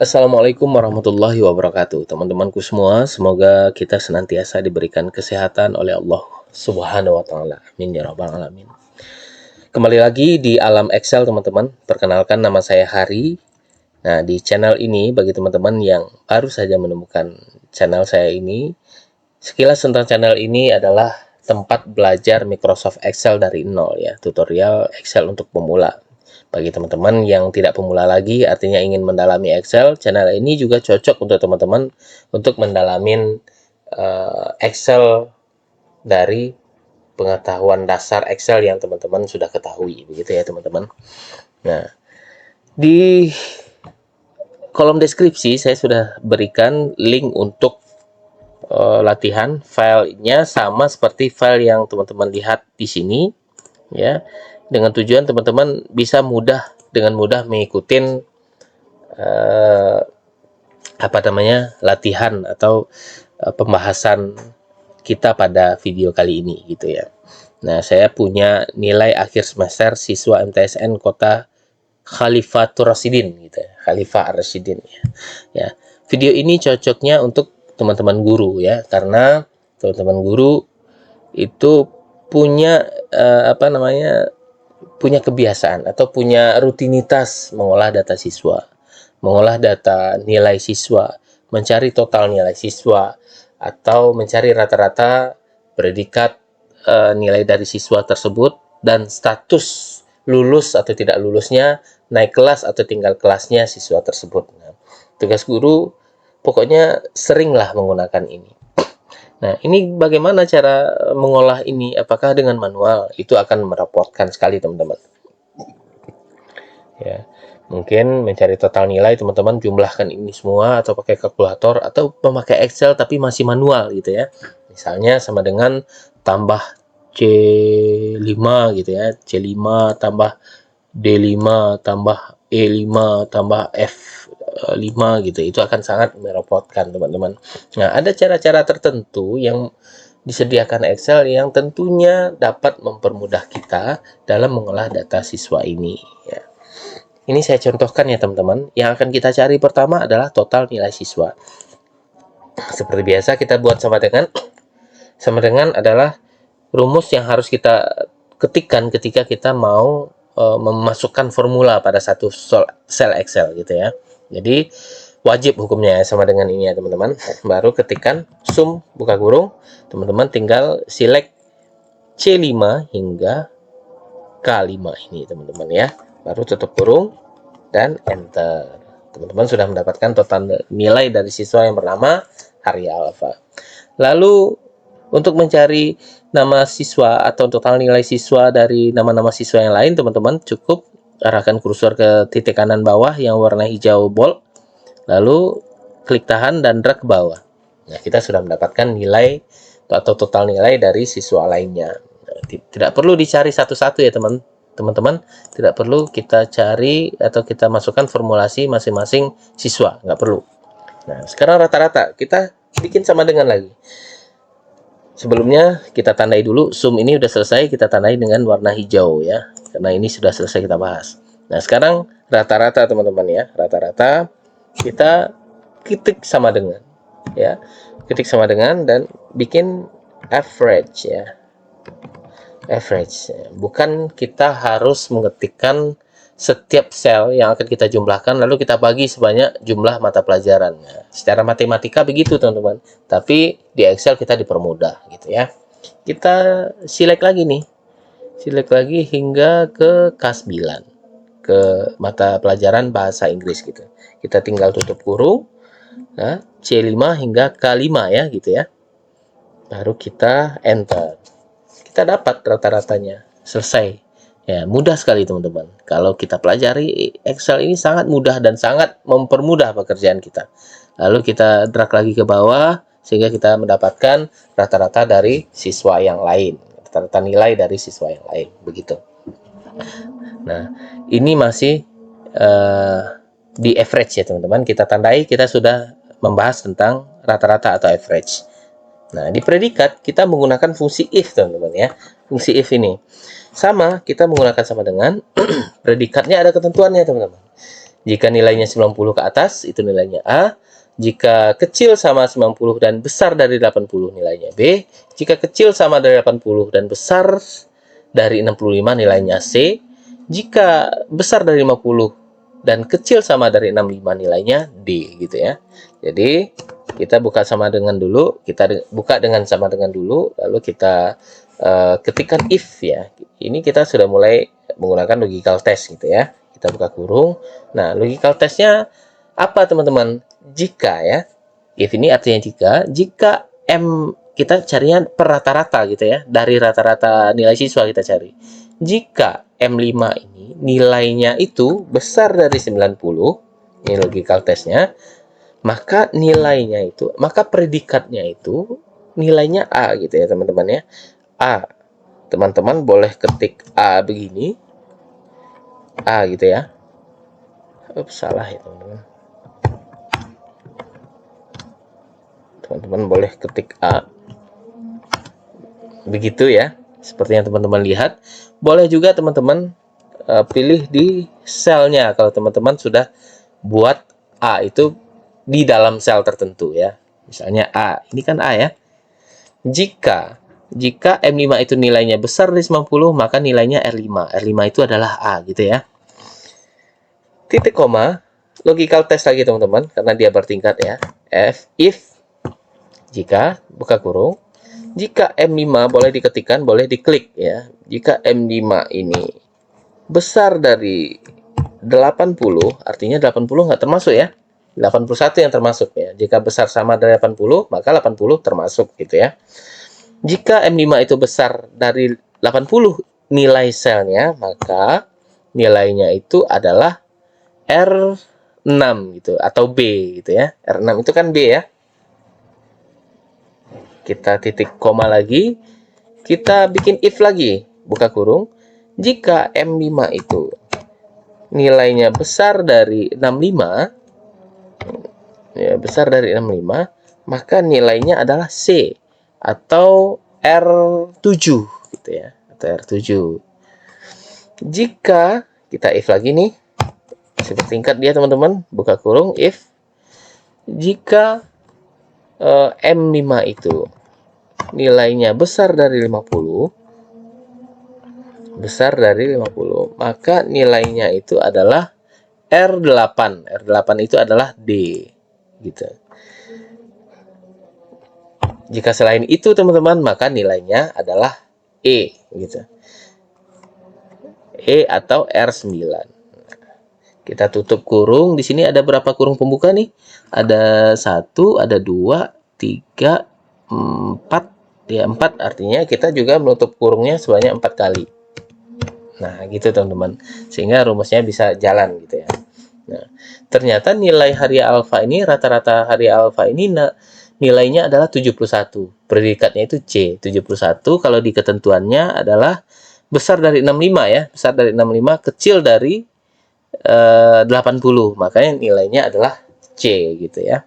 Assalamualaikum warahmatullahi wabarakatuh. Teman-temanku semua, semoga kita senantiasa diberikan kesehatan oleh Allah Subhanahu wa taala. Amin ya rabbal alamin. Kembali lagi di alam Excel, teman-teman. Perkenalkan, nama saya Hari. Nah, di channel ini bagi teman-teman yang baru saja menemukan channel saya ini, sekilas tentang channel ini adalah tempat belajar Microsoft Excel dari nol ya, tutorial Excel untuk pemula. Bagi teman-teman yang tidak pemula lagi, artinya ingin mendalami Excel, channel ini juga cocok untuk teman-teman untuk mendalamin Excel dari pengetahuan dasar Excel yang teman-teman sudah ketahui, begitu ya teman-teman. Nah, di kolom deskripsi saya sudah berikan link untuk latihan. Filenya sama seperti file yang teman-teman lihat di sini ya, dengan tujuan teman-teman bisa dengan mudah mengikuti latihan atau pembahasan kita pada video kali ini gitu ya. Nah, saya punya nilai akhir semester siswa MTSN Kota Khalifatul Rasyidin gitu ya. Khalifah Ar-Rasyidin ya. Ya. Video ini cocoknya untuk teman-teman guru ya, karena teman-teman guru itu punya punya kebiasaan atau punya rutinitas mengolah data siswa, mengolah data nilai siswa, mencari total nilai siswa, atau mencari rata-rata predikat nilai dari siswa tersebut dan status lulus atau tidak lulusnya, naik kelas atau tinggal kelasnya siswa tersebut. Nah, tugas guru pokoknya seringlah menggunakan ini. Nah, ini bagaimana cara mengolah ini? Apakah dengan manual? Itu akan merepotkan sekali, teman-teman. Ya, mungkin mencari total nilai, teman-teman jumlahkan ini semua atau pakai kalkulator atau memakai Excel tapi masih manual gitu ya. Misalnya sama dengan tambah C5 gitu ya. C5 tambah D5 tambah E5 tambah F5 gitu. Itu akan sangat merepotkan, teman-teman. Nah, ada cara-cara tertentu yang disediakan Excel yang tentunya dapat mempermudah kita dalam mengolah data siswa ini ya. Ini saya contohkan ya teman-teman. Yang akan kita cari pertama adalah total nilai siswa. Seperti biasa kita buat sama dengan adalah rumus yang harus kita ketikkan ketika kita mau memasukkan formula pada satu sel Excel gitu ya. Jadi wajib hukumnya ya, sama dengan ini ya teman-teman. Baru ketikkan sum buka kurung, teman-teman tinggal select C5 hingga K5 ini teman-teman ya. Baru tutup kurung dan enter. Teman-teman sudah mendapatkan total nilai dari siswa yang bernama Hari Alfa. Lalu untuk mencari nama siswa atau total nilai siswa dari nama-nama siswa yang lain, teman-teman cukup arahkan kursor ke titik kanan bawah yang warna hijau bold, lalu klik tahan dan drag ke bawah. Nah, kita sudah mendapatkan nilai atau total nilai dari siswa lainnya. Nah, tidak perlu dicari satu-satu ya teman-teman, tidak perlu kita cari atau kita masukkan formulasi masing-masing siswa, nggak perlu. Nah, sekarang rata-rata kita bikin sama dengan lagi. Sebelumnya kita tandai dulu, sum ini sudah selesai, kita tandai dengan warna hijau ya, karena ini sudah selesai kita bahas. Nah, sekarang rata-rata teman-teman ya, rata-rata kita ketik sama dengan ya, ketik sama dengan dan bikin average ya. Average, bukan kita harus mengetikkan setiap sel yang akan kita jumlahkan lalu kita bagi sebanyak jumlah mata pelajaran. Nah, secara matematika begitu teman-teman, tapi di Excel kita dipermudah gitu ya. Kita select lagi nih, select lagi hingga ke K9, ke mata pelajaran bahasa Inggris gitu. Kita tinggal tutup kurung, nah, C5 hingga K5 ya gitu ya, baru kita enter. Kita dapat rata-ratanya, selesai ya. Mudah sekali teman-teman, kalau kita pelajari Excel ini sangat mudah dan sangat mempermudah pekerjaan kita. Lalu kita drag lagi ke bawah sehingga kita mendapatkan rata-rata dari siswa yang lain, rata-rata nilai dari siswa yang lain begitu. Nah, ini masih di average ya teman-teman. Kita tandai kita sudah membahas tentang rata-rata atau average. Nah, di predikat kita menggunakan fungsi if teman-teman ya. Fungsi if ini sama, kita menggunakan sama dengan predikatnya ada ketentuannya teman-teman. Jika nilainya 90 ke atas, itu nilainya A. Jika kecil sama 90 dan besar dari 80, nilainya B. Jika kecil sama dari 80 dan besar dari 65, nilainya C. Jika besar dari 50 dan kecil sama dari 65, nilainya D, gitu ya. Jadi, kita buka sama dengan dulu, kita buka dengan sama dengan dulu, lalu kita ketikkan if ya. Ini kita sudah mulai menggunakan logical test gitu ya. Kita buka kurung. Nah, logical testnya apa teman-teman? Jika ya, if ini artinya jika M kita carinya per rata-rata gitu ya, dari rata-rata nilai siswa kita cari. Jika M5 ini nilainya itu besar dari 90, ini logical testnya, maka nilainya itu, maka predikatnya itu nilainya A gitu ya teman-teman ya. A. Teman-teman boleh ketik A begini. A gitu ya. Salah ya teman-teman. Teman-teman boleh ketik A. Begitu ya. Seperti yang teman-teman lihat. Boleh juga teman-teman pilih di selnya kalau teman-teman sudah buat A itu di dalam sel tertentu ya. Misalnya A. Ini kan A ya. Jika M5 itu nilainya besar dari 90, maka nilainya R5. R5 itu adalah A gitu ya. Titik koma, logical test lagi teman-teman, karena dia bertingkat ya. If, jika, buka kurung, jika M5 boleh diketikkan, boleh diklik ya. Jika M5 ini besar dari 80, artinya 80 nggak termasuk ya. 81 yang termasuk ya. Jika besar sama dari 80, maka 80 termasuk gitu ya. Jika M5 itu besar dari 80 nilai selnya, maka nilainya itu adalah R6 gitu atau B gitu ya. R6 itu kan B ya. Kita titik koma lagi, kita bikin if lagi, buka kurung. Jika M5 itu nilainya besar dari 65, ya besar dari 65, maka nilainya adalah C atau R7 gitu ya, atau R7. Jika kita if lagi nih, bertingkat dia teman-teman, buka kurung if jika M5 itu nilainya besar dari 50, maka nilainya itu adalah R8. R8 itu adalah D gitu. Jika selain itu teman-teman, maka nilainya adalah E gitu. E atau R9. Kita tutup kurung. Di sini ada berapa kurung pembuka nih? Ada 1, ada 2, 3, 4. Ya, 4 artinya kita juga menutup kurungnya sebanyak 4 kali. Nah, gitu teman-teman. Sehingga rumusnya bisa jalan gitu ya. Nah, ternyata nilai harian alfa ini, rata-rata harian alfa ini nilainya adalah 71. Predikatnya itu C. 71 kalau di ketentuannya adalah besar dari 65 ya. Besar dari 65, kecil dari 80. Makanya nilainya adalah C gitu ya.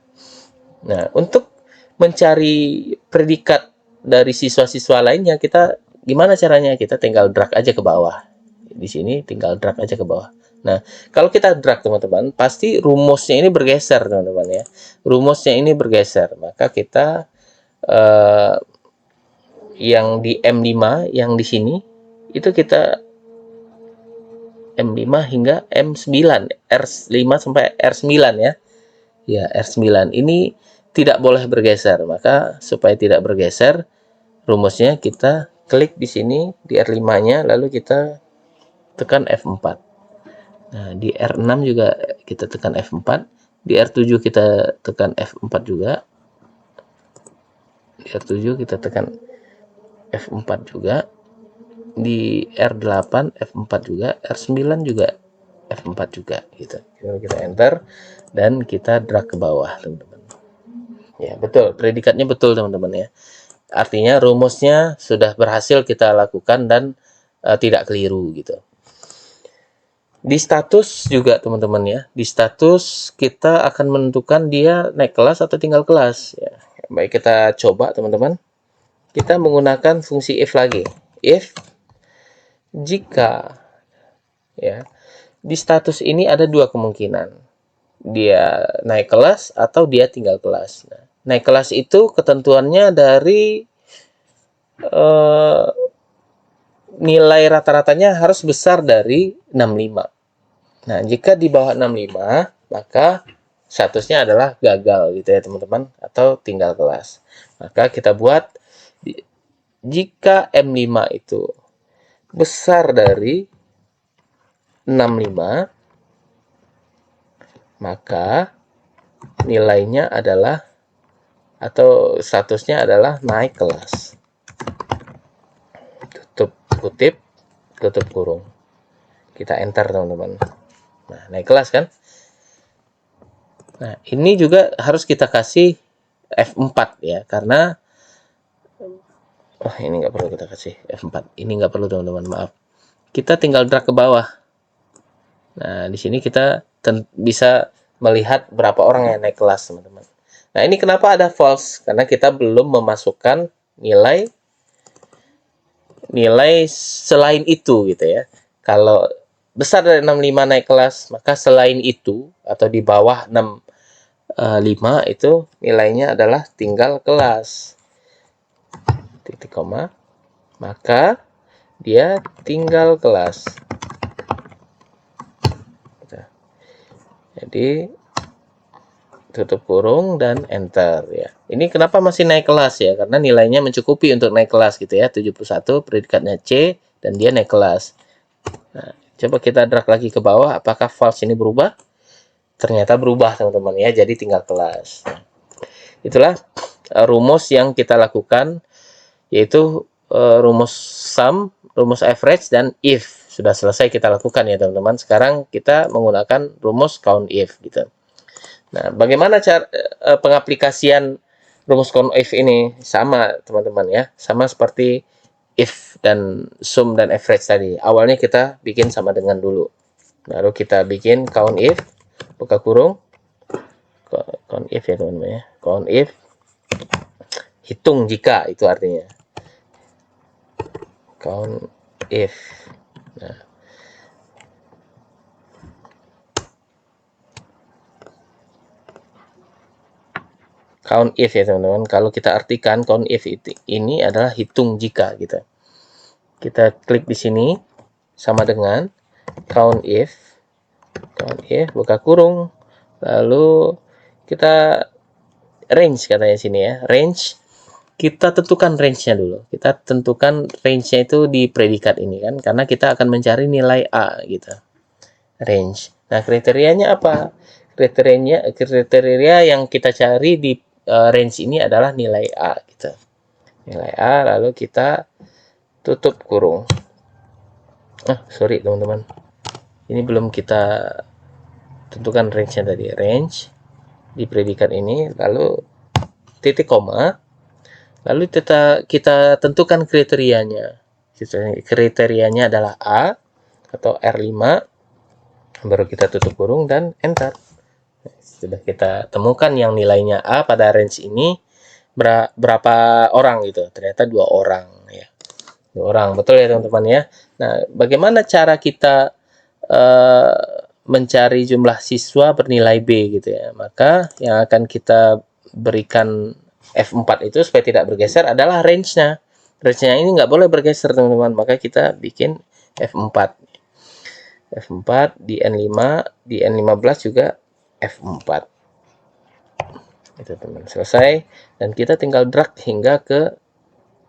Nah, untuk mencari predikat dari siswa-siswa lainnya, kita gimana caranya? Kita tinggal drag aja ke bawah. Di sini tinggal drag aja ke bawah. Nah, kalau kita drag teman-teman, pasti rumusnya ini bergeser teman-teman ya. Rumusnya ini bergeser, maka kita yang di M5 yang di sini itu kita M5 hingga M9, R5 sampai R9 ya. Ya, R9 ini tidak boleh bergeser. Maka supaya tidak bergeser, rumusnya kita klik di sini di R5-nya lalu kita tekan F4. Nah, di R6 juga kita tekan F4, di R7 kita tekan F4 juga. Di R7 kita tekan F4 juga. Di R8 F4 juga, R9 juga F4 juga gitu. Kita enter dan kita drag ke bawah, teman-teman. Ya, betul. Predikatnya betul, teman-teman ya. Artinya rumusnya sudah berhasil kita lakukan dan tidak keliru gitu. Di status juga teman-teman ya. Di status kita akan menentukan dia naik kelas atau tinggal kelas ya. Baik, kita coba teman-teman. Kita menggunakan fungsi if lagi. If jika ya, di status ini ada dua kemungkinan. Dia naik kelas atau dia tinggal kelas. Nah, naik kelas itu ketentuannya dari nilai rata-ratanya harus besar dari 65. Nah, jika di bawah 65, maka statusnya adalah gagal gitu ya teman-teman, atau tinggal kelas. Maka kita buat jika M5 itu besar dari 65, maka nilainya adalah atau statusnya adalah naik kelas. Tutup kutip, tutup kurung. Kita enter teman-teman. Nah, naik kelas kan? Nah, ini juga harus kita kasih F4 ya, karena ini nggak perlu kita kasih F4. Ini nggak perlu teman-teman, maaf. Kita tinggal drag ke bawah. Nah, di sini kita bisa melihat berapa orang yang naik kelas, teman-teman. Nah, ini kenapa ada false? Karena kita belum memasukkan nilai selain itu gitu ya. Kalau besar dari 65 naik kelas, maka selain itu atau di bawah 65 itu nilainya adalah tinggal kelas. Titik koma, maka dia tinggal kelas. Jadi tutup kurung dan enter ya. Ini kenapa masih naik kelas ya? Karena nilainya mencukupi untuk naik kelas gitu ya. 71 predikatnya C dan dia naik kelas. Nah, coba kita drag lagi ke bawah, apakah false ini berubah? Ternyata berubah teman-teman ya, jadi tinggal kelas. Itulah rumus yang kita lakukan, yaitu rumus sum, rumus average, dan if. Sudah selesai kita lakukan ya teman-teman. Sekarang kita menggunakan rumus count if gitu. Nah, bagaimana cara pengaplikasian rumus count if ini? Sama teman-teman ya, sama seperti if dan sum dan average tadi. Awalnya kita bikin sama dengan dulu. Lalu kita bikin count if, buka kurung, count if ya teman-teman ya, count if, hitung jika, itu artinya count if. Nah, count if ya teman-teman. Kalau kita artikan count if ini adalah hitung jika gitu. Kita klik di sini sama dengan count if, buka kurung, lalu kita range katanya sini ya, range. Kita tentukan range-nya dulu. Kita tentukan range-nya itu di predikat ini kan, karena kita akan mencari nilai A gitu. Range. Nah, kriterianya apa? Kriteria yang kita cari di range ini adalah nilai A gitu. Nilai A, lalu kita tutup kurung. Sorry teman-teman. Ini belum kita tentukan range-nya tadi. Range di predikat ini, lalu titik koma. Lalu kita tentukan kriterianya. Kriterianya adalah A atau R5. Baru kita tutup kurung dan enter. Sudah kita temukan yang nilainya A pada range ini berapa orang gitu. Ternyata 2 orang ya. 2 orang, betul ya teman-teman ya. Nah, bagaimana cara kita mencari jumlah siswa bernilai B gitu ya. Maka yang akan kita berikan F4 itu supaya tidak bergeser adalah range-nya. Range-nya ini nggak boleh bergeser teman-teman, maka kita bikin F4. F4 di N5, di N15 juga F4. Itu teman, selesai. Dan kita tinggal drag hingga ke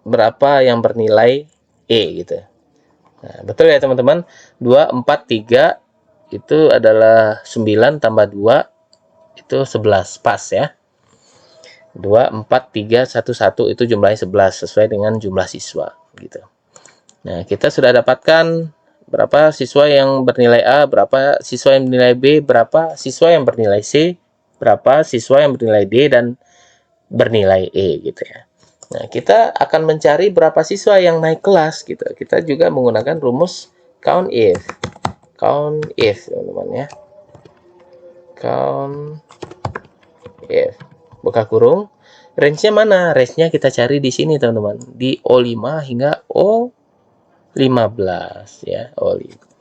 berapa yang bernilai E gitu. Nah, betul ya teman-teman. 2, 4, 3 itu adalah 9 tambah 2 itu 11, pas ya. 2, 4, 3, 1, 1 itu jumlahnya 11 sesuai dengan jumlah siswa gitu. Nah, kita sudah dapatkan berapa siswa yang bernilai A, berapa siswa yang bernilai B, berapa siswa yang bernilai C, berapa siswa yang bernilai D dan bernilai E gitu ya. Nah, kita akan mencari berapa siswa yang naik kelas gitu. Kita juga menggunakan rumus count if. Count if teman-teman ya. Count if. Buka kurung. Range-nya mana? Range-nya kita cari di sini teman-teman. Di O5 hingga O15 ya.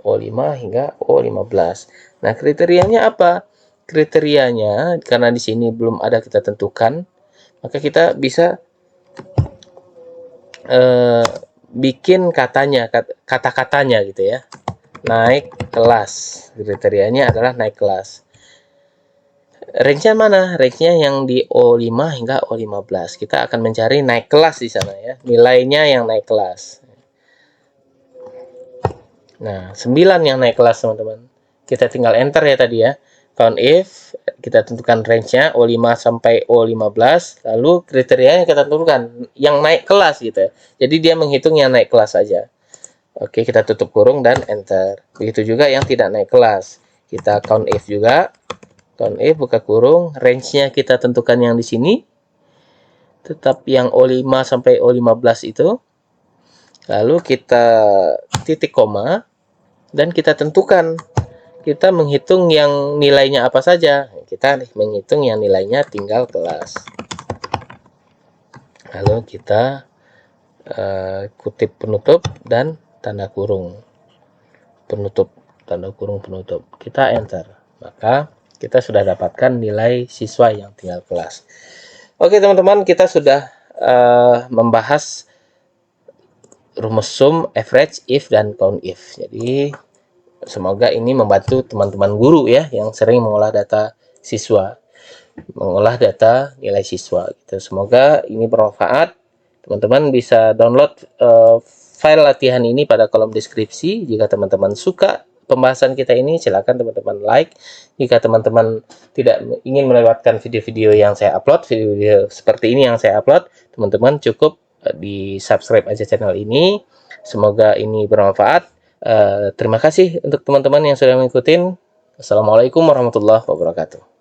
O5 hingga O15. Nah, kriterianya apa? Kriterianya karena di sini belum ada kita tentukan, maka kita bisa bikin kata-katanya gitu ya. Naik kelas. Kriterianya adalah naik kelas. Range-nya mana? Range-nya yang di O5 hingga O15. Kita akan mencari naik kelas di sana ya. Nilainya yang naik kelas. Nah, 9 yang naik kelas, teman-teman. Kita tinggal enter ya tadi ya. Count if, kita tentukan range-nya O5 sampai O15, lalu kriterianya kita tentukan yang naik kelas gitu ya. Jadi dia menghitung yang naik kelas saja. Oke, kita tutup kurung dan enter. Begitu juga yang tidak naik kelas. Kita count if juga. Count if, buka kurung, range-nya kita tentukan yang di sini. Tetap yang O5 sampai O15 itu. Lalu kita titik koma dan kita tentukan, kita menghitung yang nilainya apa saja. Kita menghitung yang nilainya tinggal kelas. Lalu kita kutip penutup dan tanda kurung penutup, tanda kurung penutup. Kita enter, maka kita sudah dapatkan nilai siswa yang tinggal kelas. Oke teman-teman, kita sudah membahas rumus sum, average, if, dan count if. Jadi semoga ini membantu teman-teman guru ya yang sering mengolah data siswa, mengolah data nilai siswa gitu. Semoga ini bermanfaat. Teman-teman bisa download file latihan ini pada kolom deskripsi. Jika teman-teman suka pembahasan kita ini, silakan teman-teman like. Jika teman-teman tidak ingin melewatkan video-video yang saya upload, video-video seperti ini yang saya upload, teman-teman cukup di subscribe aja channel ini. Semoga ini bermanfaat. Terima kasih untuk teman-teman yang sudah mengikuti. Assalamualaikum warahmatullahi wabarakatuh.